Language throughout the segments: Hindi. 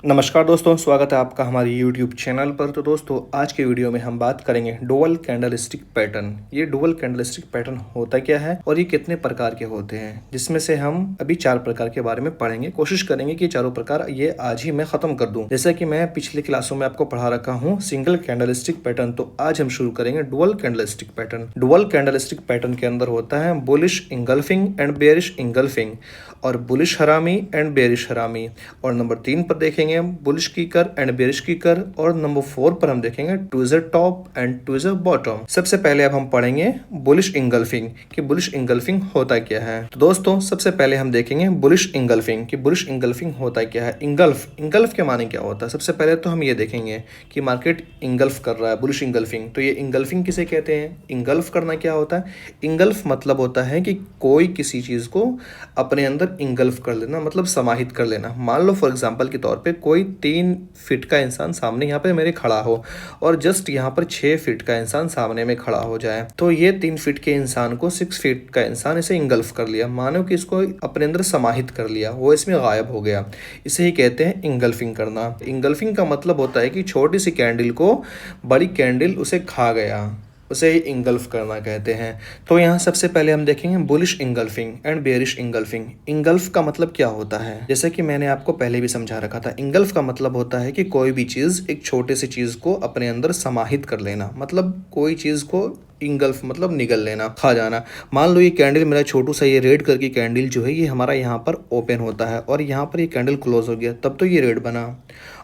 नमस्कार दोस्तों, स्वागत है आपका हमारे YouTube चैनल पर। तो दोस्तों, आज के वीडियो में हम बात करेंगे डुअल कैंडलस्टिक पैटर्न। ये डुअल कैंडलस्टिक पैटर्न होता क्या है और ये कितने प्रकार के होते हैं, जिसमें से हम अभी 4 प्रकार के बारे में पढ़ेंगे। कोशिश करेंगे कि चारों प्रकार ये आज ही मैं खत्म कर दूं। जैसा कि मैं पिछली क्लासों में आपको पढ़ा रखा हूँ सिंगल कैंडलस्टिक पैटर्न, तो आज हम शुरू करेंगे dual candlestick pattern. Dual candlestick pattern के अंदर होता है bullish engulfing and bearish engulfing, और बुलिश हरामी एंड बेयरिश हरामी। और नंबर 3 पर देखेंगे बुलिश कीकर एंड बेयरिश कीकर, और नंबर 4 पर हम देखेंगे tweezer top and tweezer bottom. सबसे पहले अब हम पढ़ेंगे बुलिश इंगल्फिंग कि बुलिश इंगल्फिंग होता क्या है। तो दोस्तों, सबसे पहले हम देखेंगे बुलिश इंगल्फिंग कि बुलिश इंगल्फिंग होता क्या है। इंगल्फ के माने क्या होता है। सबसे पहले तो हम ये देखेंगे कि मार्केट इंगल्फ कर रहा है, बुलिश इंगल्फिंग। तो ये इंगल्फिंग किसे कहते हैं, इंगल्फ करना क्या होता है। इंगल्फ मतलब होता है कि कोई किसी चीज को अपने अंदर इंगल्फ कर लेना, मतलब समाहित कर लेना। मान लो फॉर एग्जांपल के तौर पे कोई 3 फीट का इंसान सामने यहाँ पे मेरे खड़ा हो, और जस्ट यहाँ पर 6 फीट का इंसान सामने में खड़ा हो जाए, तो ये 3 फीट के इंसान को 6 फीट का इंसान इसे इंगल्फ कर लिया। मानो कि इसको अपने अंदर समाहित कर लिया, वो इसमें गायब हो गया। इसे ही कहते हैं इंगल्फिंग करना। इंगल्फिंग का मतलब होता है कि छोटी सी कैंडल को बड़ी कैंडल उसे खा गया, उसे इंगल्फ करना कहते हैं। तो यहाँ सबसे पहले हम देखेंगे bullish engulfing and bearish engulfing. Engulf का मतलब क्या होता है, जैसे कि मैंने आपको पहले भी समझा रखा था। इंगल्फ का मतलब होता है कि कोई भी चीज एक छोटे से चीज को अपने अंदर समाहित कर लेना, मतलब कोई चीज को इंगल्फ मतलब निगल लेना, खा जाना। मान लो ये कैंडल मेरा छोटू सा, ये रेड कलर की कैंडल जो है ये हमारा यहाँ पर ओपन होता है, और यहाँ पर ये कैंडल क्लोज हो गया, तब तो ये रेड बना।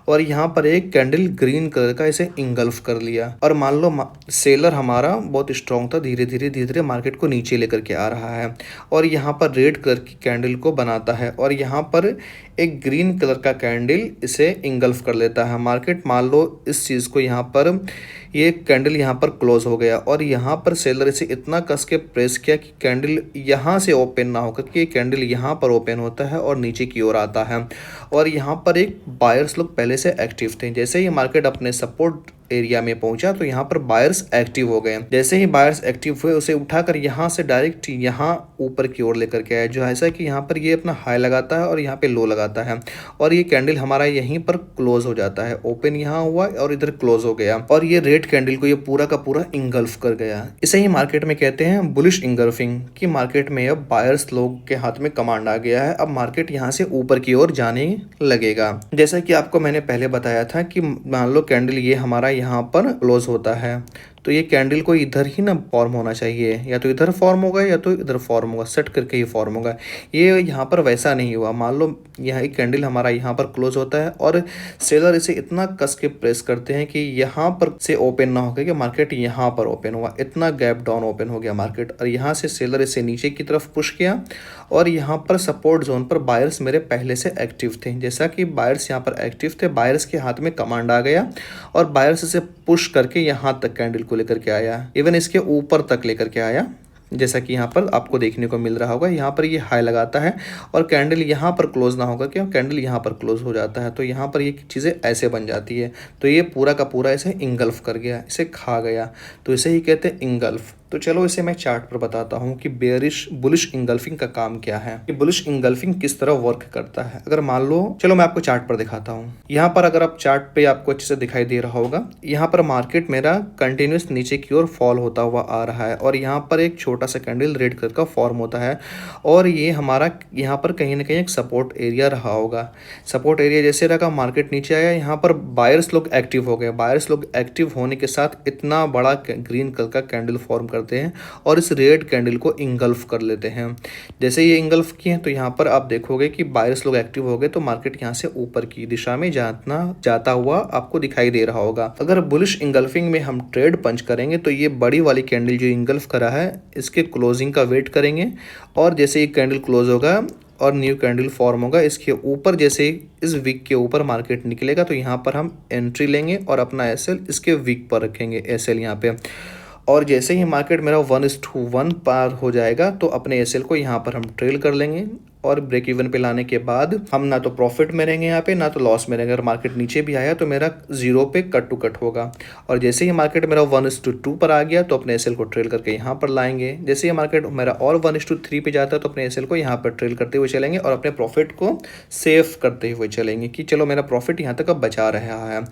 और यहाँ पर एक कैंडल ग्रीन कलर का इसे इंगल्फ कर लिया। और मान लो सेलर हमारा बहुत स्ट्रॉन्ग था, धीरे धीरे मार्केट को नीचे लेकर के आ रहा है, और यहाँ पर रेड कलर की कैंडल को बनाता है, और यहाँ पर एक ग्रीन कलर का कैंडल इसे इंगल्फ कर लेता है। मार्केट मान लो इस चीज़ को, यहाँ पर ये कैंडल यहाँ पर क्लोज हो गया, और यहाँ पर सेलर इसे इतना कस के प्रेस किया कि कैंडल यहाँ से ओपन ना होकर के कैंडल यहाँ पर ओपन होता है और नीचे की ओर आता है। और यहाँ पर एक बायर्स लोग पहले से एक्टिव थे। जैसे ही मार्केट अपने सपोर्ट एरिया में पहुंचा तो यहाँ पर बायर्स एक्टिव हो गए। जैसे ही बायर्स एक्टिव हुए, उसे उठाकर यहाँ से डायरेक्ट यहाँ ऊपर की ओर लेकर के आया, जो ऐसा कि यहाँ पर ये अपना हाई लगाता है और यहाँ पे लो लगाता है, और ये कैंडल हमारा यहीं पर क्लोज हो जाता है। ओपन यहाँ हुआ और इधर क्लोज हो गया, और ये रेड कैंडल को ये पूरा का पूरा इंगल्फ कर गया। इसे ही मार्केट में कहते हैं बुलिश इंगल्फिंग कि मार्केट में अब बायर्स लोग के हाथ में कमांड आ गया है। अब मार्केट यहाँ से ऊपर की ओर जाने लगेगा। जैसा कि आपको मैंने पहले बताया था कि मान लो कैंडल ये हमारा यहाँ पर क्लोज होता है, तो ये कैंडल को इधर ही ना फॉर्म होना चाहिए, या तो इधर फॉर्म होगा या तो इधर फॉर्म होगा, सेट करके ही फॉर्म होगा। ये यहाँ पर वैसा नहीं हुआ। मान लो यहाँ एक कैंडल हमारा यहाँ पर क्लोज होता है, और सेलर इसे इतना कस के प्रेस करते हैं कि यहाँ पर से ओपन ना होकर के मार्केट यहाँ पर ओपन हुआ, इतना गैप डाउन ओपन हो गया मार्केट। और यहाँ से सेलर इसे नीचे की तरफ पुश किया, और यहाँ पर सपोर्ट जोन पर बायर्स मेरे पहले से एक्टिव थे। जैसा कि बायर्स यहाँ पर एक्टिव थे, बायर्स के हाथ में कमांड आ गया, और बायर्स इसे पुश करके यहाँ तक कैंडल को लेकर के आया, इवन इसके ऊपर तक लेकर के आया। जैसा कि यहाँ पर आपको देखने को मिल रहा होगा, यहाँ पर ये हाई लगाता है और कैंडल यहाँ पर क्लोज ना होगा, क्यों, कैंडल यहाँ पर क्लोज हो जाता है, तो यहाँ पर ये चीज़ें ऐसे बन जाती है। तो ये पूरा का पूरा इसे इंगल्फ कर गया, इसे खा गया, तो इसे ही कहते हैं इंगल्फ। तो चलो इसे मैं चार्ट पर बताता हूँ कि बेयरिश बुलिश इंगल्फिंग का काम क्या है, कि बुलिश इंगल्फिंग किस तरह वर्क करता है। अगर मान लो, चलो मैं आपको चार्ट पर दिखाता हूँ। यहाँ पर अगर आप चार्ट पे आपको अच्छे से दिखाई दे रहा होगा, यहाँ पर मार्केट मेरा कंटिन्यूस नीचे की ओर फॉल होता हुआ आ रहा है, और यहाँ पर एक छोटा सा कैंडल रेड कलर का फॉर्म होता है, और ये हमारा यहाँ पर कहीं ना कहीं एक सपोर्ट एरिया रहा होगा। सपोर्ट एरिया जैसे रखा, मार्केट नीचे आया, यहाँ पर बायर्स लोग एक्टिव हो गए। बायर्स लोग एक्टिव होने के साथ इतना बड़ा ग्रीन कलर का कैंडल फॉर्म करते हैं, और इस रेड कैंडल को इंगल्फ कर लेते हैं। जैसे ये इंगल्फ किए हैं, तो यहाँ पर आप देखोगे कि बायर्स लोग एक्टिव हो गए, तो मार्केट यहाँ से ऊपर की दिशा में जाता हुआ आपको दिखाई दे रहा होगा। अगर बुलिश इंगल्फिंग में हम ट्रेड पंच करेंगे, तो ये बड़ी वाली कैंडल जो इंगल्फ करा है, इसके क्लोजिंग का वेट करेंगे, और जैसे ये कैंडल क्लोज होगा और न्यू कैंडल फॉर्म होगा, इसके ऊपर जैसे इस वीक के ऊपर मार्केट निकलेगा, तो यहाँ पर हम एंट्री लेंगे और अपना एसएल इसके वीक पर रखेंगे, एसएल यहाँ पे। और जैसे ही मार्केट मेरा 1:1 पार हो जाएगा, तो अपने एसएल को यहाँ पर हम ट्रेल कर लेंगे, और ब्रेक इवन पे लाने के बाद हम ना तो प्रॉफिट में रहेंगे यहाँ पे, ना तो लॉस में रहेंगे। अगर मार्केट नीचे भी आया तो मेरा 0 पे कट टू कट होगा। और जैसे ही मार्केट मेरा 1:2 पर आ गया तो अपने एसएल को ट्रेल करके यहाँ पर लाएंगे। जैसे ही मार्केट मेरा और 1:3 पे जाता है तो अपने एसएल को यहाँ पर ट्रेल करते हुए चलेंगे और अपने प्रॉफिट को सेव करते हुए चलेंगे कि चलो मेरा प्रॉफिट यहाँ तक अब बचा रहा है।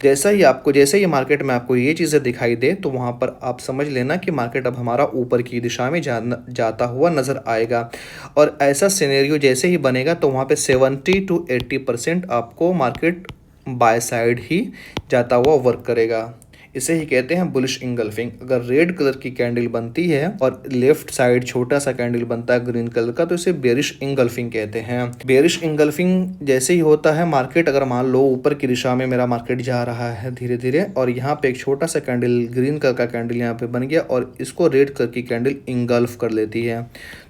जैसे ही मार्केट में आपको ये चीज़ें दिखाई दे तो वहाँ पर आप समझ लेना कि मार्केट अब हमारा ऊपर की दिशा में जाता हुआ नजर आएगा। और ऐसा सिनेरियो जैसे ही बनेगा तो वहाँ पे 70 to 80% आपको मार्केट बाय साइड ही जाता हुआ वर्क करेगा। इसे ही कहते हैं बुलिश इंगल्फिंग। अगर रेड कलर की कैंडल बनती है और लेफ्ट साइड छोटा सा कैंडल बनता है ग्रीन कलर का तो इसे बेरिश इंगल्फिंग कहते हैं। बेरिश इंगल्फिंग जैसे ही होता है मार्केट, अगर मान लो ऊपर की दिशा में मेरा मार्केट जा रहा है धीरे धीरे और यहाँ पे एक छोटा सा कैंडल ग्रीन कलर का कैंडल यहाँ पे बन गया और इसको रेड कलर की कैंडल इंगल्फ कर लेती है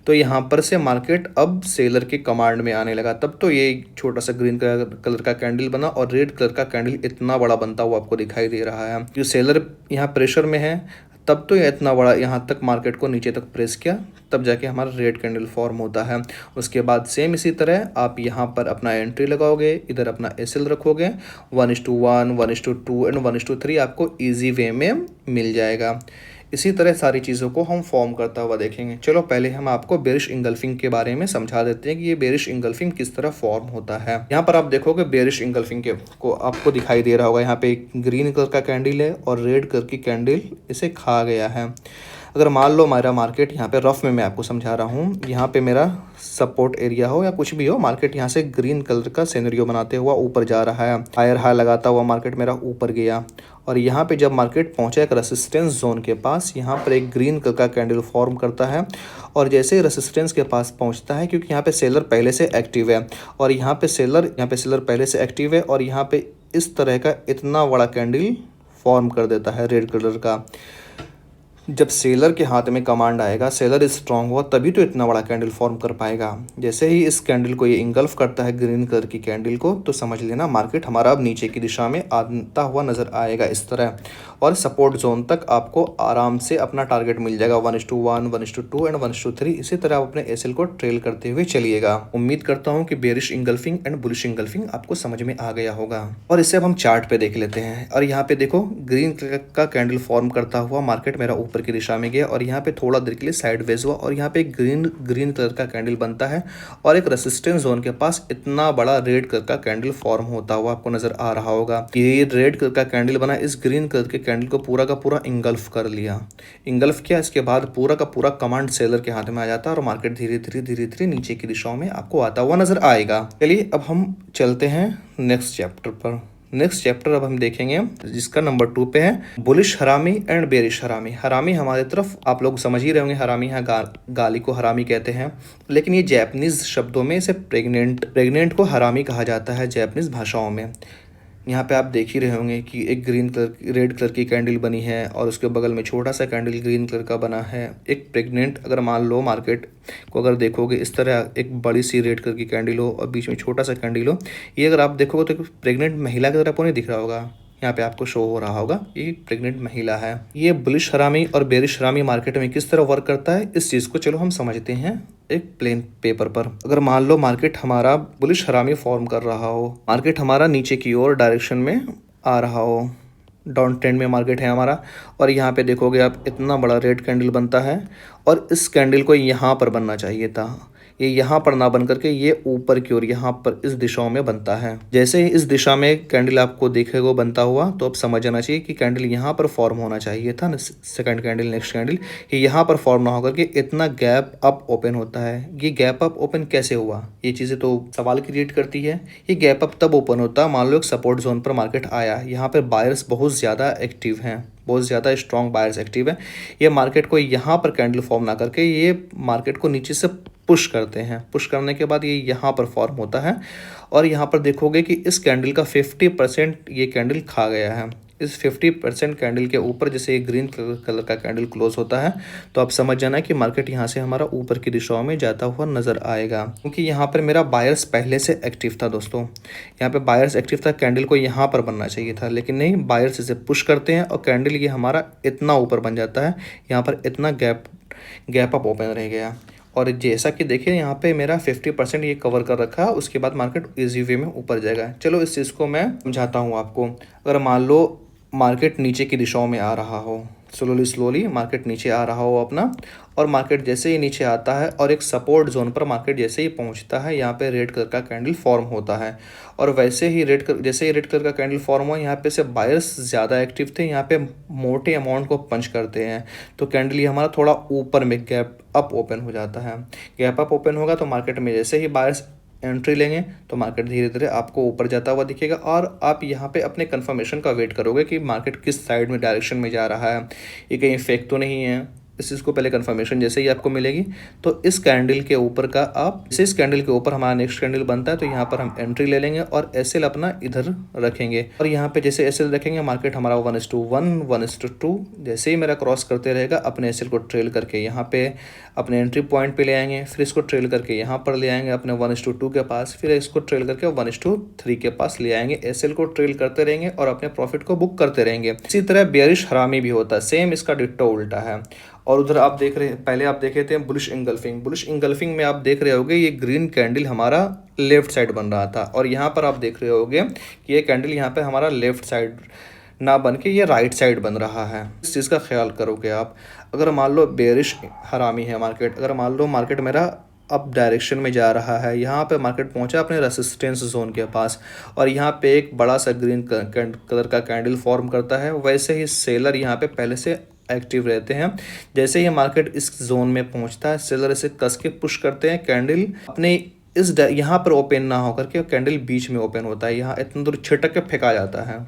तो यहाँ पर से मार्केट अब सेलर के कमांड में आने लगा। तब तो ये छोटा सा ग्रीन कलर का कैंडल बना और रेड कलर का कैंडल इतना बड़ा बनता हुआ आपको दिखाई दे रहा है। जो सेलर यहाँ प्रेशर में है तब तो ये इतना बड़ा यहाँ तक मार्केट को नीचे तक प्रेस किया, तब जाके हमारा रेड कैंडल फॉर्म होता है। उसके बाद सेम इसी तरह आप यहाँ पर अपना एंट्री लगाओगे, इधर अपना एसएल रखोगे, 1:1, 1:2 एंड 1:3 आपको ईजी वे में मिल जाएगा। इसी तरह सारी चीज़ों को हम फॉर्म करता हुआ देखेंगे। चलो पहले हम आपको बेरिश इंगल्फिंग के बारे में समझा देते हैं कि ये बेरिश इंगल्फिंग किस तरह फॉर्म होता है। यहाँ पर आप देखोगे बेरिश इंगल्फिंग को आपको दिखाई दे रहा होगा, यहाँ पे एक ग्रीन कलर का कैंडल है और रेड कलर की कैंडल इसे खा गया है। अगर मान लो मेरा मार्केट यहाँ पे रफ में मैं आपको समझा रहा हूँ, यहाँ पे मेरा सपोर्ट एरिया हो या कुछ भी हो, मार्केट यहाँ से ग्रीन कलर का सिनेरियो बनाते हुआ ऊपर जा रहा है, हायर हाई लगाता हुआ मार्केट मेरा ऊपर गया और यहाँ पे जब मार्केट पहुँचा एक रेसिस्टेंस जोन के पास, यहाँ पर एक ग्रीन कलर का कैंडल फॉर्म करता है और जैसे ही रेसिस्टेंस के पास पहुँचता है, क्योंकि यहाँ पे सेलर पहले से एक्टिव है और यहाँ पे सेलर पहले से एक्टिव है और यहाँ पे इस तरह का इतना बड़ा कैंडल फॉर्म कर देता है रेड कलर का। जब सेलर के हाथ में कमांड आएगा, सेलर स्ट्रांग हुआ तभी तो इतना बड़ा कैंडल फॉर्म कर पाएगा। जैसे ही इस कैंडल को ये इंगल्फ करता है ग्रीन कलर की कैंडल को, तो समझ लेना मार्केट हमारा अब नीचे की दिशा में आता हुआ नजर आएगा इस तरह, और सपोर्ट जोन तक आपको आराम से अपना टारगेट मिल जाएगा 1:1, 1:2 एंड 1:3। इसी तरह आप अपने एसएल को ट्रेल करते हुए चलिएगा। उम्मीद करता हूँ कि bearish engulfing and bullish engulfing आपको समझ में आ गया होगा। और इसे अब हम चार्ट पे देख लेते हैं। और यहाँ पे देखो ग्रीन कलर का कैंडल फॉर्म करता हुआ मार्केट मेरा ऊपर की दिशा में गया और यहाँ पे थोड़ा देर के लिए साइडवेज हुआ और यहाँ पे ग्रीन कलर का कैंडल बनता है और एक रेसिस्टेंस जोन के पास इतना बड़ा रेड कलर का कैंडल फॉर्म होता हुआ आपको नजर आ रहा होगा। ये रेड कलर का कैंडल बना, इस ग्रीन कलर के कैंडल को पूरा का पूरा इंगल्फ कर लिया। इंगल्फ किया, इसके बाद पूरा का पूरा कमांड सेलर के हाथ में आ जाता है और मार्केट धीरे धीरे नीचे की दिशाओं में आपको आता हुआ नजर आएगा। चलिए अब हम चलते हैं नेक्स्ट चैप्टर पर। नेक्स्ट चैप्टर अब हम देखेंगे जिसका नंबर 2 पे है बुलिश हरामी एंड बेरिश हरामी। हरामी हमारे तरफ आप लोग समझ ही रहे होंगे, हरामी यहाँ गाली को हरामी कहते हैं, लेकिन ये जैपनीज शब्दों में इसे प्रेग्नेंट को हरामी कहा जाता है जैपनीज भाषाओं में। यहाँ पे आप देख ही रहे होंगे कि एक रेड कलर की कैंडल बनी है और उसके बगल में छोटा सा कैंडल ग्रीन कलर का बना है। एक प्रेग्नेंट, अगर मान लो मार्केट को अगर देखोगे इस तरह एक बड़ी सी रेड कलर की कैंडल हो और बीच में छोटा सा कैंडल हो, ये अगर आप देखोगे तो एक प्रेग्नेंट महिला की तरह आपको नहीं दिख रहा होगा, यहाँ पे आपको शो हो रहा होगा ये प्रेग्नेंट महिला है। ये बुलिश हरामी और बेरिश हरामी मार्केट में किस तरह वर्क करता है, इस चीज को चलो हम समझते हैं एक प्लेन पेपर पर। अगर मान लो मार्केट हमारा बुलिश हरामी फॉर्म कर रहा हो, मार्केट हमारा नीचे की ओर डायरेक्शन में आ रहा हो, डाउन ट्रेंड में मार्केट है हमारा, और यहाँ पे देखोगे आप इतना बड़ा रेड कैंडल बनता है और इस कैंडल को यहाँ पर बनना चाहिए था, ये यहाँ पर ना बन करके ये ऊपर की ओर यहाँ पर इस दिशाओं में बनता है। जैसे ही इस दिशा में कैंडल आपको देखेगा बनता हुआ तो अब समझ जाना चाहिए कि कैंडल यहाँ पर फॉर्म होना चाहिए था ना, सेकंड कैंडल नेक्स्ट कैंडल, ये यहाँ पर फॉर्म ना होकर के इतना गैप अप ओपन होता है। ये गैप अप ओपन कैसे हुआ, ये चीज़ें तो सवाल क्रिएट करती है। ये गैप अप तब ओपन होता है मान लो एक सपोर्ट जोन पर मार्केट आया, यहाँ पर बायर्स बहुत ज़्यादा एक्टिव हैं, बहुत ज़्यादा स्ट्रॉन्ग बायर्स एक्टिव है। ये मार्केट को यहाँ पर कैंडल फॉर्म ना करके ये मार्केट को नीचे से पुश करते हैं। पुश करने के बाद ये यहाँ पर फॉर्म होता है और यहाँ पर देखोगे कि इस कैंडल का 50% ये कैंडल खा गया है। इस 50% कैंडल के ऊपर जैसे ये ग्रीन कलर का कैंडल क्लोज होता है तो आप समझ जाना कि मार्केट यहाँ से हमारा ऊपर की दिशाओं में जाता हुआ नजर आएगा, क्योंकि यहाँ पर मेरा बायर्स पहले से एक्टिव था। दोस्तों यहाँ पे बायर्स एक्टिव था, कैंडल को यहाँ पर बनना चाहिए था, लेकिन नहीं, बायर्स इसे पुश करते हैं और कैंडल ये हमारा इतना ऊपर बन जाता है, यहाँ पर इतना गैप अप ओपन रह गया और जैसा कि देखिए यहाँ पे मेरा 50% ये कवर कर रखा है, उसके बाद मार्केट इजी वे में ऊपर जाएगा। चलो इस चीज़ को मैं समझाता हूँ आपको। अगर मान लो मार्केट नीचे की दिशाओं में आ रहा हो, स्लोली स्लोली मार्केट नीचे आ रहा हो अपना, और मार्केट जैसे ही नीचे आता है और एक सपोर्ट जोन पर मार्केट जैसे ही पहुंचता है, यहाँ पे रेड कलर का कैंडल फॉर्म होता है। और वैसे ही जैसे ही रेड कलर का कैंडल फॉर्म हुआ, यहाँ पे से बायर्स ज़्यादा एक्टिव थे, यहाँ पे मोटे अमाउंट को पंच करते हैं, तो कैंडल ये हमारा थोड़ा ऊपर में गैप अप ओपन हो जाता है। गैप अप ओपन होगा तो मार्केट में जैसे ही बायर्स एंट्री लेंगे तो मार्केट धीरे धीरे आपको ऊपर जाता हुआ दिखेगा, और आप यहाँ पे अपने कंफर्मेशन का वेट करोगे कि मार्केट किस साइड में डायरेक्शन में जा रहा है, ये कहीं फेक तो नहीं है। इस चीज़ को पहले कंफर्मेशन जैसे ही आपको मिलेगी तो इस कैंडल के ऊपर का आप जैसे इस कैंडल के ऊपर हमारा नेक्स्ट कैंडल बनता है तो यहाँ पर हम एंट्री ले लेंगे और एसएल अपना इधर रखेंगे, और यहाँ पे जैसे एसएल रखेंगे मार्केट हमारा 1:1 1:2 जैसे ही मेरा क्रॉस करते रहेगा अपने एसएल को ट्रेल करके यहाँ पे अपने एंट्री पॉइंट पे ले आएंगे, फिर इसको ट्रेल करके यहाँ पर ले आएंगे अपने 1:2 के पास, फिर इसको ट्रेल करके 1:3 के पास ले आएंगे। एसएल को ट्रेल करते रहेंगे और अपने प्रॉफिट को बुक करते रहेंगे। इसी तरह बेयरिश हरामी भी होता है, सेम इसका डिट्टो उल्टा है। और उधर आप देख रहे हैं, पहले आप देखे थे बुलिश इंगल्फिंग। बुलिश इंगल्फिंग में आप देख रहे होगे ये ग्रीन कैंडल हमारा लेफ्ट साइड बन रहा था, और यहाँ पर आप देख रहे होगे कि ये कैंडल यहाँ पे हमारा लेफ्ट साइड ना बन के ये राइट साइड बन रहा है। इस चीज़ का ख्याल करोगे आप। अगर मान लो बेरिश हरामी है मार्केट, अगर मान लो मार्केट मेरा अप डायरेक्शन में जा रहा है, यहाँ पे मार्केट पहुंचा अपने रेसिस्टेंस जोन के पास, और यहाँ पे एक बड़ा सा ग्रीन कलर का कैंडल फॉर्म करता है, वैसे ही सेलर यहाँ पे पहले से एक्टिव रहते हैं। जैसे ही मार्केट इस जोन में पहुंचता है सेलर इसे कस के पुश करते हैं, कैंडल अपने इस यहाँ पर ओपन ना होकर के कैंडल बीच में ओपन होता है, यहाँ इतना दूर छिटक के फेंका जाता है।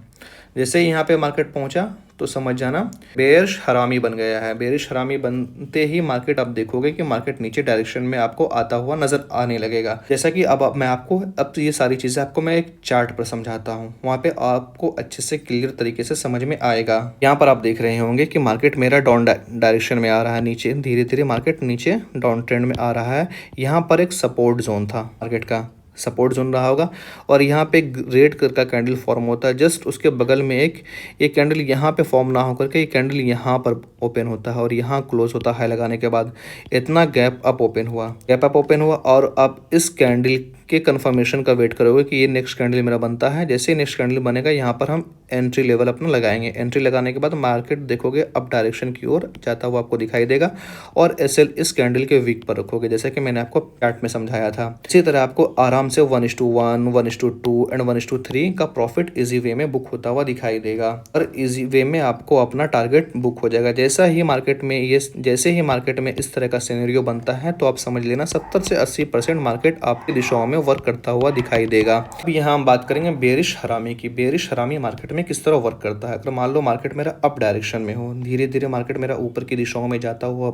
जैसे ही यहाँ पे मार्केट पहुंचा तो समझ जाना बेयरिश हरामी बन गया है। बेयरिश हरामी बनते ही मार्केट आप देखोगे कि मार्केट नीचे डायरेक्शन में आपको आता हुआ नजर आने लगेगा। जैसा कि अब मैं आपको तो ये सारी चीज़ें आपको मैं एक चार्ट पर समझाता हूँ, वहाँ पे आपको अच्छे से क्लियर तरीके से समझ में आएगा। यहाँ पर आप देख रहे होंगे कि मार्केट मेरा डाउन डायरेक्शन में आ रहा है, नीचे धीरे धीरे मार्केट नीचे डाउन ट्रेंड में आ रहा है। यहाँ पर एक सपोर्ट जोन था, मार्केट का सपोर्ट जोन रहा होगा, और यहाँ पे रेड कलर का कैंडल फॉर्म होता है। जस्ट उसके बगल में एक कैंडल यहाँ पे फॉर्म ना होकर के ये कैंडल यहाँ पर ओपन होता है और यहाँ क्लोज होता है। लगाने के बाद इतना गैप अप ओपन हुआ, और आप इस कैंडल के कंफर्मेशन का वेट करोगे कि ये नेक्स्ट कैंडल मेरा बनता है। जैसे ही नेक्स्ट कैंडल बनेगा यहाँ पर हम एंट्री लेवल अपना लगाएंगे। एंट्री लगाने के बाद मार्केट देखोगे अप डायरेक्शन की ओर जाता हुआ आपको दिखाई देगा, और एसएल इस कैंडल के वीक पर रखोगे जैसे कि मैंने आपको चार्ट में समझाया था। इसी तरह आपको आराम से 1:1 1:2 एंड 1:3 का प्रॉफिट इजी वे में बुक होता हुआ दिखाई देगा, और इजी वे में आपको अपना टारगेट बुक हो जाएगा। जैसे ही मार्केट में इस तरह का सिनेरियो बनता है तो आप समझ लेना 70 से 80% मार्केट आपकी दिशाओं में वर्क करता हुआ दिखाई देगा। अब यहाँ हम बात करेंगे बेरिश हरामी की। बेरिश हरामी मार्केट में किस तरह वर्क करता है। अगर मान लो मार्केट मेरा अप डायरेक्शन में हो, धीरे धीरे मार्केट मेरा ऊपर की दिशाओं में जाता हुआ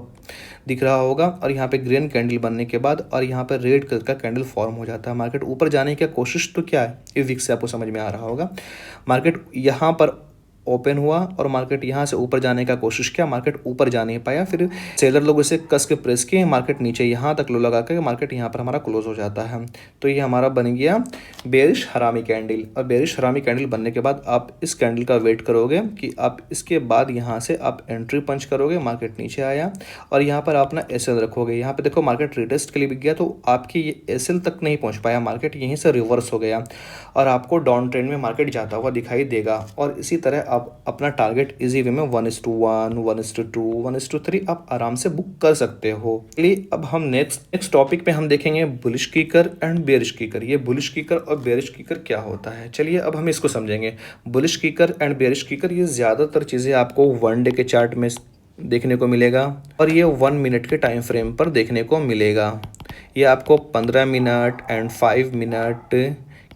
दिख रहा होगा, और यहाँ पे ग्रीन कैंडल बनने के बाद और यहाँ पे रेड कलर का कैंडल फॉर्म हो जाता है। मार्केट ऊपर जाने की कोशिश तो क्या है, ये विक से आपको समझ में आ रहा होगा। मार्केट यहाँ पर ओपन हुआ और मार्केट यहाँ से ऊपर जाने का कोशिश किया, मार्केट ऊपर जा नहीं पाया, फिर सेलर लोग इसे कस के प्रेस किए, मार्केट नीचे यहाँ तक लो लगा के मार्केट यहाँ पर हमारा क्लोज हो जाता है। तो ये हमारा बन गया बेरिश हरामी कैंडल। और बेरिश हरामी कैंडल बनने के बाद आप इस कैंडल का वेट करोगे कि आप इसके बाद यहाँ से आप एंट्री पंच करोगे, मार्केट नीचे आया और यहाँ पर आप अपना एसएल रखोगे। यहाँ पे देखो मार्केट रिटेस्ट के लिए बिक गया, तो आपकी ये एसएल तक नहीं पहुँच पाया, मार्केट यहीं से रिवर्स हो गया और आपको डाउन ट्रेंड में मार्केट जाता हुआ दिखाई देगा। और इसी तरह आप अपना टारगेट इजी वे में 1:1 1:2 1:3 आप आराम से बुक कर सकते हो। चलिए अब हम नेक्स्ट टॉपिक पे हम देखेंगे बुलिश कीकर एंड बेरिश कीकर। ये बुलिश कीकर और बेरिश कीकर क्या होता है, चलिए अब हम इसको समझेंगे। बुलिश कीकर एंड बेरिश कीकर, ये ज़्यादातर चीज़ें आपको 1 डे के चार्ट में देखने को मिलेगा और ये 1 मिनट के टाइम फ्रेम पर देखने को मिलेगा। ये आपको 15 मिनट एंड 5 मिनट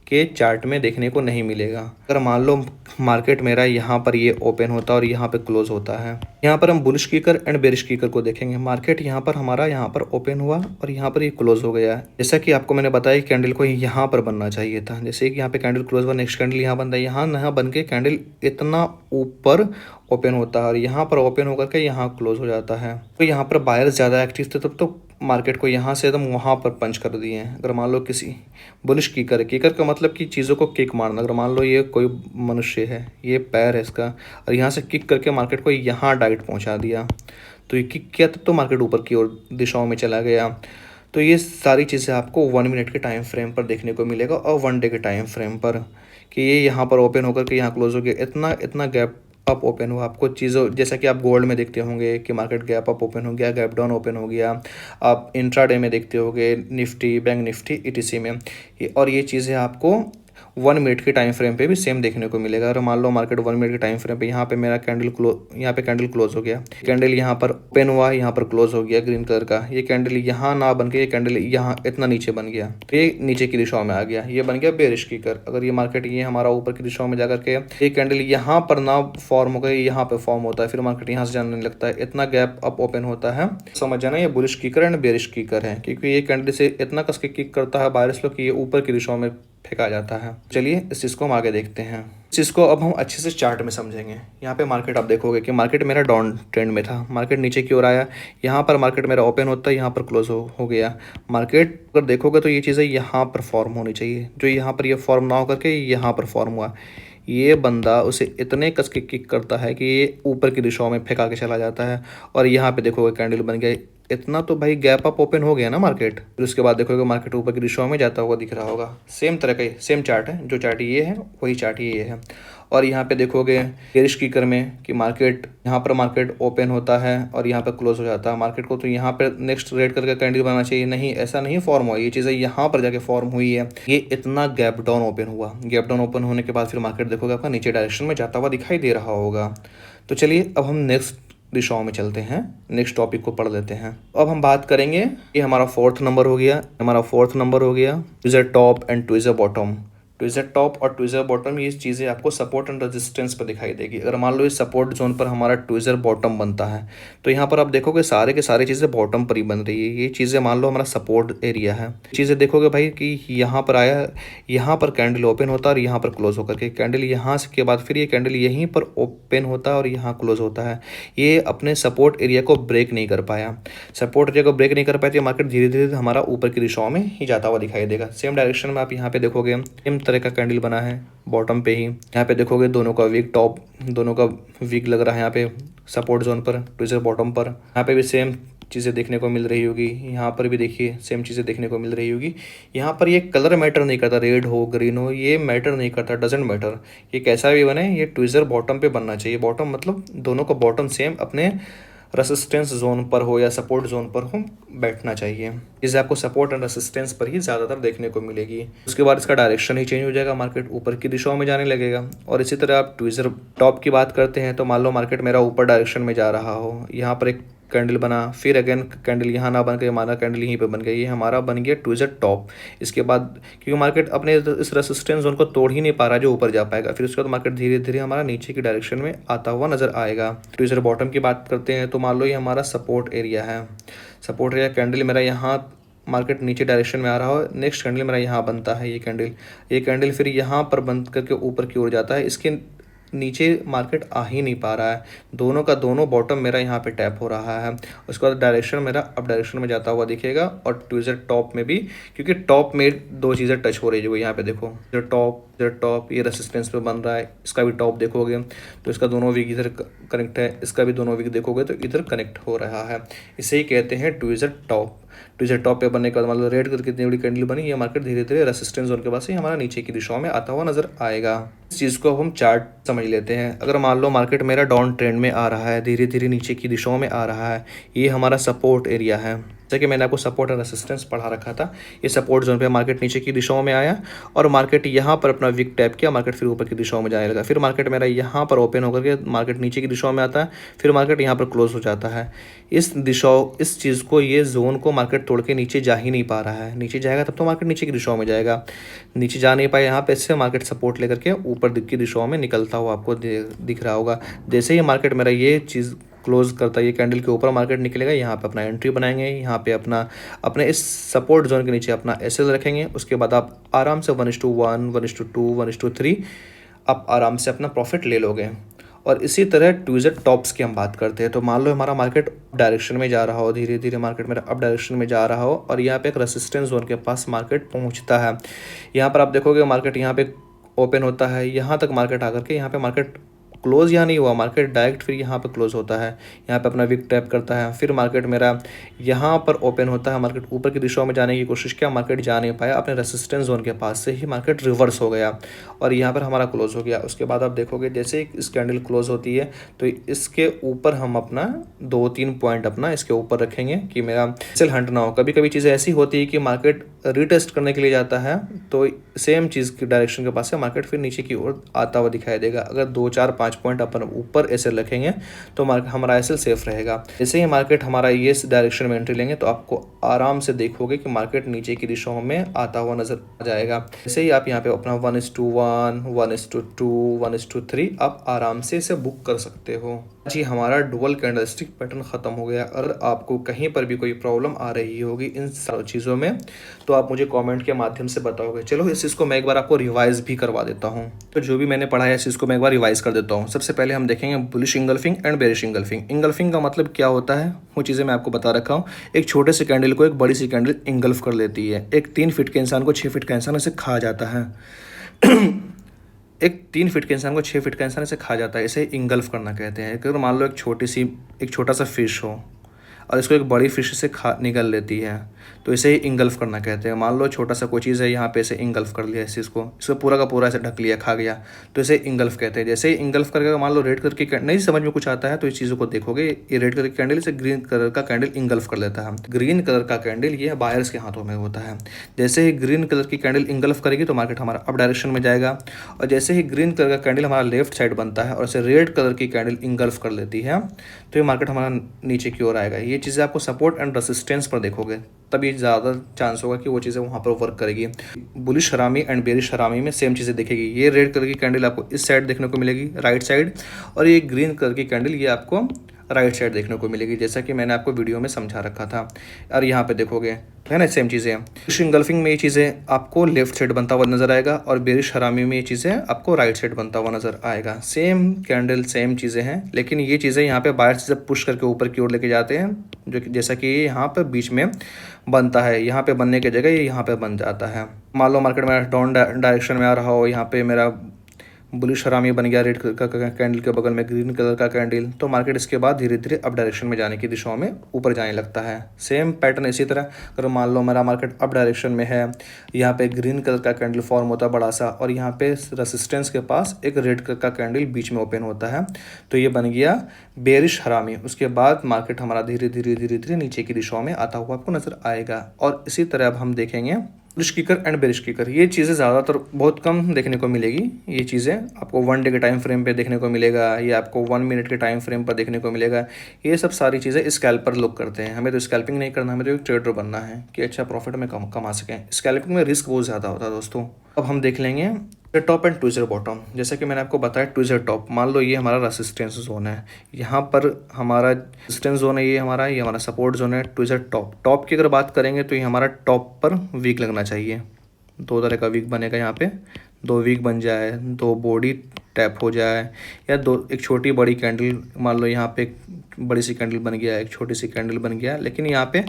के चार्ट में देखने को नहीं मिलेगा। अगर मान लो मार्केट मेरा यहाँ पर ये ओपन होता है और यहाँ पे क्लोज होता है, यहाँ पर हम बुलिश कीकर एंड बेरिश कीकर को देखेंगे। मार्केट यहाँ पर हमारा यहाँ पर ओपन हुआ और यहाँ पर ये क्लोज हो गया है। जैसा कि आपको मैंने बताया कैंडल को यहाँ पर बनना चाहिए था, जैसे कि यहाँ पे कैंडल क्लोज हुआ, नेक्स्ट कैंडल यहाँ बनता है, यहाँ बन के कैंडल इतना ऊपर ओपन होता है और यहाँ पर ओपन होकर के यहाँ क्लोज हो जाता है। तो यहाँ पर बायर्स ज़्यादा एक्टिव थे, तब तो मार्केट को यहाँ से एकदम वहाँ पर पंच कर दिए हैं। अगर मान लो किसी बुलिश कीकर का मतलब कि चीज़ों को किक मारना। अगर मान लो ये कोई मनुष्य है, ये पैर है इसका, और यहाँ से किक करके मार्केट को यहाँ डायरेक्ट पहुँचा दिया, तो ये किक किया तब तो मार्केट ऊपर की ओर दिशाओं में चला गया। तो ये सारी चीज़ें आपको 1 मिनट के टाइम फ्रेम पर देखने को मिलेगा और 1 डे के टाइम फ्रेम पर, कि ये यहाँ पर ओपन होकर के यहाँ क्लोज हो गया, इतना इतना गैप अप ओपन हुआ। आपको चीज़ों जैसा कि आप गोल्ड में देखते होंगे कि मार्केट गैप अप ओपन हो गया, गैप डाउन ओपन हो गया। आप इंट्राडे में देखते होंगे निफ्टी, बैंक निफ्टी, ईटीसी में। और ये चीज़ें आपको 1 मिनट के टाइम फ्रेम पे भी सेम देखने को मिलेगा। अगर मान लो मार्केट 1 मिनट के टाइम फ्रेम पे यहाँ पे मेरा यहाँ पे कैंडल क्लोज हो गया, कैंडल यहाँ पर ओपन हुआ, यहाँ पर क्लोज हो गया ग्रीन कलर का, ये कैंडल यहाँ ना बन के ये कैंडल यहाँ इतना नीचे बन गया, तो ये नीचे की दिशाओं में आ गया, ये बन गया बेरिश किकर। अगर ये मार्केट ये हमारा ऊपर की दिशाओं में जाकर के ये कैंडल यहाँ पर ना फॉर्म हो गया, यहाँ पे फॉर्म होता है, फिर मार्केट यहाँ से जाने लगता है, इतना गैप अप ओपन होता है, समझ जाना ये bullish kicker and bearish kicker है, क्योंकि ये कैंडल से इतना कस के किक करता है बारिश लो कि ये ऊपर की दिशाओं में फेंका जाता है। चलिए इस चीज़ को हम आगे देखते हैं। इस चीज़ को अब हम अच्छे से चार्ट में समझेंगे। यहाँ पे मार्केट आप देखोगे कि मार्केट मेरा डाउन ट्रेंड में था, मार्केट नीचे की ओर आया, यहाँ पर मार्केट मेरा ओपन होता है, यहाँ पर क्लोज हो गया। मार्केट अगर देखोगे तो ये चीज़ें यहाँ पर फॉर्म होनी चाहिए, जो यहाँ पर ये फॉर्म ना होकर के यहाँ पर फॉर्म हुआ। ये बंदा उसे इतने कस के किक करता है कि ये ऊपर की दिशाओं में फेंका के चला जाता है, और यहाँ पे देखोगे कैंडल बन गया, इतना तो भाई गैप अप ओपन हो गया ना मार्केट। फिर उसके बाद देखोगे मार्केट ऊपर की दिशाओं में जाता हुआ दिख रहा होगा। सेम तरह का सेम चार्ट है, जो चार्ट ये है वही चार्ट ये है। और यहाँ पे देखोगे बेरिश किकर में कि मार्केट यहाँ पर मार्केट ओपन होता है और यहाँ पर क्लोज हो जाता है। मार्केट को तो यहाँ पे नेक्स्ट रेड करके कैंडल बनाना चाहिए, नहीं ऐसा नहीं फॉर्म हुआ, ये चीज़ें यहाँ पर जाके फॉर्म हुई है। ये इतना गैप डाउन ओपन हुआ, गैप डाउन ओपन होने के बाद फिर मार्केट देखोगे आपका नीचे डायरेक्शन में जाता हुआ दिखाई दे रहा होगा। तो चलिए अब हम नेक्स्ट दिशाओं में चलते हैं, नेक्स्ट टॉपिक को पढ़ लेते हैं। अब हम बात करेंगे, ये हमारा 4th नंबर हो गया, tweezer top and tweezer bottom. Tweezer top और ट्विज़र बॉटम ये चीज़ें आपको सपोर्ट एंड रेजिस्टेंस पर दिखाई देगी। अगर मान लो इस सपोर्ट जोन पर हमारा ट्विज़र बॉटम बनता है, तो यहाँ पर आप देखोगे सारे के सारे चीज़ें बॉटम पर ही बन रही है। ये चीज़ें मान लो हमारा सपोर्ट एरिया है, चीज़ें देखोगे भाई कि यहाँ पर आया, यहाँ पर कैंडल ओपन होता है और यहाँ पर क्लोज होकर के कैंडल यहाँ के बाद फिर ये कैंडल यहीं पर ओपन होता है और यहाँ क्लोज होता है। ये अपने सपोर्ट एरिया को ब्रेक नहीं कर पाया, सपोर्ट एरिया को ब्रेक नहीं कर पाया, तो मार्केट धीरे धीरे हमारा ऊपर की दिशाओं में ही जाता हुआ दिखाई देगा। सेम डायरेक्शन में आप यहाँ पे देखोगे सेम तरह का कैंडल बना है बॉटम पे ही। यहाँ पे देखोगे दोनों का वीक टॉप, दोनों का वीक लग रहा है यहाँ पे सपोर्ट जोन पर, ट्विज़र बॉटम पर। यहाँ पे भी सेम चीज़ें देखने को मिल रही होगी, यहाँ पर भी देखिए सेम चीज़ें देखने को मिल रही होगी। यहाँ पर ये कलर मैटर नहीं करता, रेड हो ग्रीन हो ये मैटर नहीं करता, डजेंट मैटर, ये कैसा भी बने ये ट्विज़र बॉटम पे बनना चाहिए। बॉटम मतलब दोनों का बॉटम सेम अपने रेसिस्टेंस जोन पर हो या सपोर्ट जोन पर हो बैठना चाहिए। इसे आपको सपोर्ट एंड रेसिस्टेंस पर ही ज़्यादातर देखने को मिलेगी। उसके बाद इसका डायरेक्शन ही चेंज हो जाएगा, मार्केट ऊपर की दिशाओं में जाने लगेगा। और इसी तरह आप ट्विज़र टॉप की बात करते हैं, तो मान लो मार्केट मेरा ऊपर डायरेक्शन में जा रहा हो, यहाँ पर एक कैंडल बना, फिर अगेन कैंडल यहाँ ना बन के हमारा कैंडल यहीं पे बन गया, ये हमारा बन गया ट्विज़र टॉप। इसके बाद क्योंकि मार्केट अपने इस रेसिस्टेंस जोन को तोड़ ही नहीं पा रहा जो ऊपर जा पाएगा, फिर उसके बाद मार्केट धीरे धीरे हमारा नीचे की डायरेक्शन में आता हुआ नजर आएगा। ट्विज़र बॉटम की बात करते हैं, तो मान लो ये हमारा सपोर्ट एरिया है, सपोर्ट एरिया कैंडल मेरा यहाँ मार्केट नीचे डायरेक्शन में आ रहा हो, नेक्स्ट कैंडल मेरा यहाँ बनता है, ये कैंडल फिर यहाँ पर बंद करके ऊपर की ओर जाता है, इसके नीचे मार्केट आ ही नहीं पा रहा है, दोनों का दोनों बॉटम मेरा यहाँ पे टैप हो रहा है। उसके बाद डायरेक्शन मेरा अप डायरेक्शन में जाता हुआ दिखेगा। और ट्विज़र टॉप में भी, क्योंकि टॉप में दो चीज़ें टच हो रही है, जो यहाँ पे देखो जो टॉप ये रेसिस्टेंस पे बन रहा है, इसका भी टॉप देखोगे तो इसका दोनों वीक इधर कनेक्ट है, इसका भी दोनों वीक देखोगे तो इधर कनेक्ट हो रहा है। इसे ही कहते हैं ट्विज़र टॉप। ट्विज़र टॉप पे बनने के बाद मतलब रेड कलर की इतनी बड़ी कैंडल बनी, ये मार्केट धीरे धीरे रेसिस्टेंस जोन के पास ही हमारा नीचे की दिशाओं में आता हुआ नजर आएगा। इस चीज़ को अब हम चार्ट समझ लेते हैं। अगर मान लो मार्केट मेरा डाउन ट्रेंड में आ रहा है, धीरे धीरे नीचे की दिशाओं में आ रहा है, ये हमारा सपोर्ट एरिया है, जैसे कि मैंने आपको सपोर्ट और रेसिस्टेंस पढ़ा रखा था। ये सपोर्ट जोन पे मार्केट नीचे की दिशाओं में आया और मार्केट यहाँ पर अपना विक टैप किया, मार्केट फिर ऊपर की दिशाओं में जाने लगा। फिर मार्केट मेरा यहाँ पर ओपन होकर के मार्केट नीचे की दिशाओं में आता है, फिर मार्केट यहाँ पर क्लोज हो जाता है। इस चीज़ को, ये जोन को मार्केट तोड़ के नीचे जा ही नहीं पा रहा है। नीचे जाएगा तब तो मार्केट नीचे की दिशाओं में जाएगा, नीचे जा नहीं पाए यहाँ पे, इससे मार्केट सपोर्ट लेकर के ऊपर की दिशाओं में निकलता हुआ आपको दिख रहा होगा। जैसे ही मार्केट मेरा ये चीज़ क्लोज करता है, ये कैंडल के ऊपर मार्केट निकलेगा, यहाँ पे अपना एंट्री बनाएंगे, यहाँ पे अपने इस सपोर्ट जोन के नीचे अपना एसएल रखेंगे। उसके बाद आप आराम से 1:1, 1:2, 1:3 आप आराम से अपना प्रॉफिट ले लोगे। और इसी तरह ट्विज़र टॉप्स की हम बात करते हैं, तो मान लो हमारा मार्केट डायरेक्शन में जा रहा हो, धीरे धीरे मार्केट मेरा अप डायरेक्शन में जा रहा हो और यहाँ पे एक रेसिस्टेंस जोन के पास मार्केट पहुँचता है। यहाँ पर आप देखोगे मार्केट यहाँ पे ओपन होता है, यहाँ तक मार्केट आकर के यहाँ पे मार्केट क्लोज यहाँ नहीं हुआ, मार्केट डायरेक्ट फिर यहाँ पे क्लोज होता है, यहाँ पे अपना विक टैप करता है, फिर मार्केट मेरा यहाँ पर ओपन होता है, मार्केट ऊपर की दिशा में जाने की कोशिश किया, मार्केट जा नहीं पाया, अपने रेसिस्टेंस जोन के पास से ही मार्केट रिवर्स हो गया और यहाँ पर हमारा क्लोज हो गया। उसके बाद आप देखोगे जैसे इस कैंडल क्लोज होती है तो इसके ऊपर हम अपना 2-3 पॉइंट अपना इसके ऊपर रखेंगे कि मेरा सेल हंट ना हो। कभी कभी चीज़ें ऐसी होती है कि मार्केट रीटेस्ट करने के लिए जाता है तो सेम चीज़ की डायरेक्शन के पास से मार्केट फिर नीचे की ओर आता हुआ दिखाई देगा। अगर 2-4-5 पॉइंट अपन ऊपर ऐसे रखेंगे तो मार्केट हमारा ऐसे सेफ रहेगा। जैसे ही मार्केट हमारा ये डायरेक्शन में एंट्री लेंगे तो आपको आराम से देखोगे कि मार्केट नीचे की दिशाओं में आता हुआ नजर आ जाएगा। जैसे ही आप यहाँ पे अपना 1:1, 1:2, 1:3 आप आराम से इसे बुक कर सकते हो। जी हमारा डुअल कैंडलस्टिक पैटर्न खत्म हो गया। अगर आपको कहीं पर भी कोई प्रॉब्लम आ रही होगी इन सारी चीज़ों में तो आप मुझे कमेंट के माध्यम से बताओगे। चलो इस चीज़ को मैं एक बार आपको रिवाइज भी करवा देता हूँ। तो जो भी मैंने पढ़ा है इस चीज़ को मैं एक बार रिवाइज कर देता हूँ। सबसे पहले हम देखेंगे bullish engulfing and bearish engulfing. Engulfing का मतलब क्या होता है वो चीज़ें मैं आपको बता रखा हूँ। एक छोटे से कैंडल को एक बड़ी सी कैंडल इंगल्फ कर लेती है। एक 3 फीट के इंसान को 6 फीट का इंसान इसे खा जाता है। एक 3 फीट के इंसान को 6 फीट का इंसान इसे खा जाता है, इसे इंगल्फ करना कहते हैं। अगर मान लो एक छोटा सा फिश हो और इसको एक बड़ी फिश से खा निगल लेती है तो इसे ही इंगल्फ करना कहते हैं। मान लो छोटा सा कोई चीज़ है, यहाँ पे इसे इंगल्फ कर लिया इसको पूरा का पूरा ऐसे ढक लिया, खा गया तो इसे इंगल्फ कहते हैं। जैसे ही इंगल्फ करके मान लो रेड कलर की नहीं समझ में कुछ आता है तो इस चीज़ों को देखोगे, ये रेड कलर की कैंडल इसे ग्रीन कलर का कैंडल इंगल्फ कर लेता है। ग्रीन कलर का कैंडल ये बायर्स के हाथों में होता है। जैसे ही ग्रीन कलर की कैंडल इंगल्फ करेगी तो मार्केट हमारा अप डायरेक्शन में जाएगा और जैसे ही ग्रीन कलर का कैंडल हमारा लेफ्ट साइड बनता है और इसे रेड कलर की कैंडल इंगल्फ कर लेती है तो ये मार्केट हमारा नीचे की ओर आएगा। ये चीज़ें आपको सपोर्ट एंड रेसिस्टेंस पर देखोगे तभी ज़्यादा चांस होगा कि वो चीज़ें वहाँ पर वर्क करेगी। बुलिश हरामी एंड बेरिश हरामी में सेम चीज़ें दिखेगी। ये रेड कलर की कैंडल आपको इस साइड देखने को मिलेगी, राइट साइड, और ये ग्रीन कलर की कैंडल ये आपको राइट साइड देखने को मिलेगी, जैसा कि मैंने आपको वीडियो में समझा रखा था। और यहाँ पे देखोगे है ना सेम चीज़ें। बुलिश इंगल्फिंग में ये चीज़ें आपको लेफ्ट साइड बनता हुआ नजर आएगा और बेरिश हरामी में ये चीज़ें आपको राइट साइड बनता हुआ नजर आएगा। सेम कैंडल सेम चीज़ें हैं, लेकिन ये चीज़ें यहाँ पे बाहर से पुश करके ऊपर की ओर लेके जाते हैं, जो कि जैसा कि यहाँ पर बीच में बनता है, यहाँ पे बनने की जगह ये यहाँ पे बन जाता है। मान लो मार्केट में डाउन डायरेक्शन में आ रहा हो, यहाँ पे मेरा बुलिश हरामी बन गया रेड कलर का कैंडल के बगल में ग्रीन कलर का कैंडल, तो मार्केट इसके बाद धीरे धीरे अप डायरेक्शन में जाने की दिशाओं में ऊपर जाने लगता है। सेम पैटर्न इसी तरह अगर मान लो मेरा मार्केट अप डायरेक्शन में है, यहाँ पे ग्रीन कलर का कैंडल फॉर्म होता है बड़ा सा और यहाँ पे रेसिस्टेंस के पास एक रेड कलर का कैंडल बीच में ओपन होता है, तो ये बन गया बेरिश हरामी। उसके बाद मार्केट हमारा धीरे धीरे नीचे की दिशाओं में आता हुआ आपको नजर आएगा। और इसी तरह अब हम देखेंगे bullish kicker and bearish kicker. ये चीज़ें ज़्यादातर बहुत कम देखने को मिलेगी। ये चीज़ें आपको 1 डे के टाइम फ्रेम पे देखने को मिलेगा, ये आपको 1 मिनट के टाइम फ्रेम पर देखने को मिलेगा। ये सब सारी चीज़ें स्कैल्पर लोग करते हैं। हमें तो स्कैल्पिंग नहीं करना, हमें तो एक ट्रेडर बनना है कि अच्छा प्रॉफिट में कमा सकें। स्कैल्पिंग में रिस्क बहुत ज़्यादा होता है दोस्तों। अब हम देख लेंगे टॉप एंड ट्विज़र बॉटम। जैसा कि मैंने आपको बताया ट्विज़र टॉप, मान लो ये हमारा रेसिस्टेंस जोन है, यहाँ पर हमारा रेसिस्टेंस जोन है, ये हमारा सपोर्ट जोन है। ट्विज़र टॉप की अगर बात करेंगे तो ये हमारा टॉप पर वीक लगना चाहिए। 2 तरह का वीक बनेगा, यहाँ पे 2 वीक बन जाए, 2 बॉडी टैप हो जाए, या एक छोटी बड़ी कैंडल, मान लो यहाँ पे एक बड़ी सी कैंडल बन गया, एक छोटी सी कैंडल बन गया, लेकिन यहाँ पे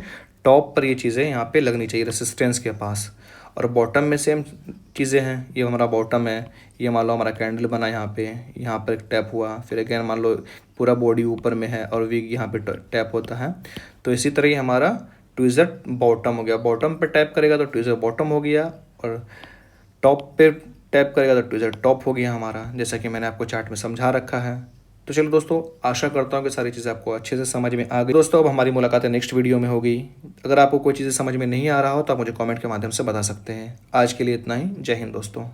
टॉप पर ये चीज़ें यहाँ पे लगनी चाहिए रेसिस्टेंस के पास। और बॉटम में सेम चीज़ें हैं, ये हमारा बॉटम है, ये मान लो हमारा कैंडल बना यहाँ पर एक टैप हुआ, फिर अगेन मान लो पूरा बॉडी ऊपर में है और वीक यहाँ पे टैप होता है, तो इसी तरह ही हमारा ट्विज़र बॉटम हो गया। बॉटम पे टैप करेगा तो ट्विज़र बॉटम हो गया और टॉप पे टैप करेगा तो ट्विज़र टॉप हो गया हमारा, जैसा कि मैंने आपको चार्ट में समझा रखा है। तो चलो दोस्तों, आशा करता हूँ कि सारी चीज़ें आपको अच्छे से समझ में आ गई। दोस्तों अब हमारी मुलाकातें नेक्स्ट वीडियो में होगी। अगर आपको कोई चीज़ें समझ में नहीं आ रहा हो तो आप मुझे कमेंट के माध्यम से बता सकते हैं। आज के लिए इतना ही। जय हिंद दोस्तों।